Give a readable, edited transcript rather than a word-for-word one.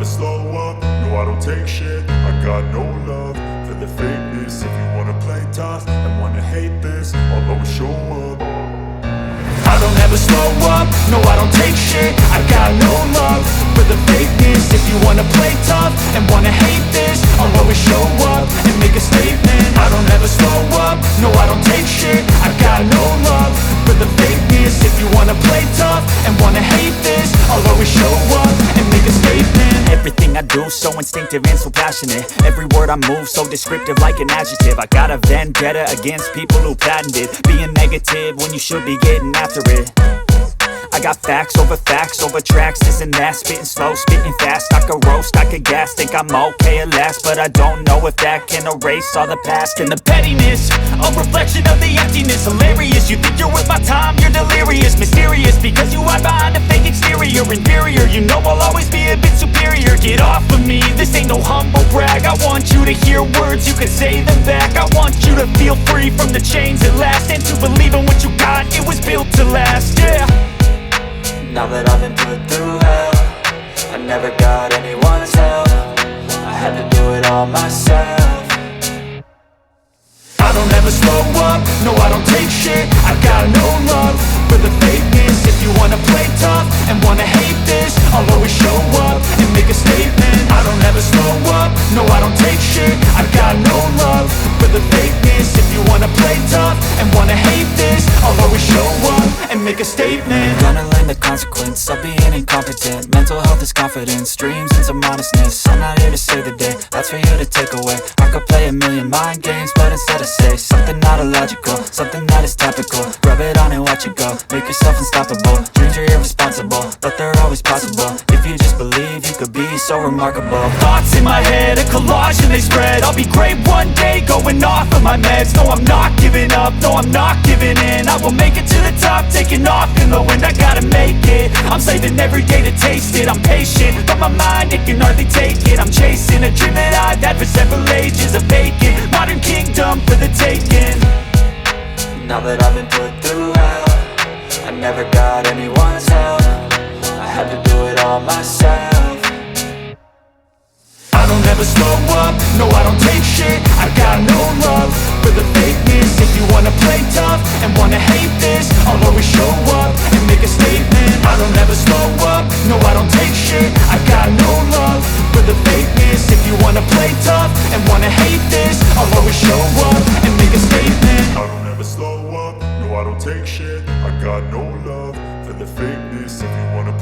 slow up, no I don't take shit. I got no love for the fakeness. If you wanna play tough and wanna hate this, I'll always show up. I don't ever slow up, no I don't take shit. I got no love for the fakeness. If you wanna play tough and wanna hate this, I'll always show up and make a statement. I don't ever slow up, no I don't take shit. I got no love for the fakeness. If you wanna play tough and wanna hate this, I'll always show up and make a statement. Everything I do so instinctive and so passionate. Every word I move so descriptive like an adjective. I got a vendetta against people who patented being negative when you should be getting after it. I got facts over tracks, this and that. Spitting slow, spitting fast, I could roast, I could gas. Think I'm okay at last, but I don't know if that can erase all the past. And the pettiness, a reflection of the emptiness. Hilarious, you think you're worth my time, you're delirious. Mysterious, because you hide behind a fake exterior. Inferior, you know I'll always be a bit superior. Get off of me, this ain't no humble brag. I want you to hear words, you can say them back. I want you to feel free from the chains at last, and to believe in what you got, it was built to last, yeah. Now that I've been put through hell, I never got anyone's help. I had to do it all myself. I don't ever slow up, no I don't take shit. I got no love for the fakeness. If you wanna play tough and wanna hate this, I'll always show up and make a statement. I don't ever slow up, no I don't take shit. I got no love for the fakeness. If you wanna play tough and wanna hate this, I'll always show up and make a statement. Gonna learn the consequence of being incompetent. Mental health is confidence, dreams and some honestness. I'm not here to save the day, that's for you to take away. I could play a million mind games, but instead I say something not illogical, something that is topical. Rub it on and watch it go, make yourself unstoppable. Dreams are irresponsible, but they're always possible. If you just believe, you could be so remarkable. Thoughts in my head, a collage and they spread. I'll be great one day, going off of my meds. No, I'm not giving up, no, I'm not giving in. I will make it to the top, taking off in the wind. I gotta make it, I'm saving every day to taste it. I'm patient, but my mind, it can hardly take it. I'm chasing a dream that I've had for several ages. A vacant, modern kingdom for the taking. Now that I've been put through hell, I never got anyone's help. I had to do it all myself. I don't ever slow up, no I don't take shit. I got no love for the fakeness. If you wanna play tough and wanna hate this, I'll always show up and make a statement. I don't ever slow up,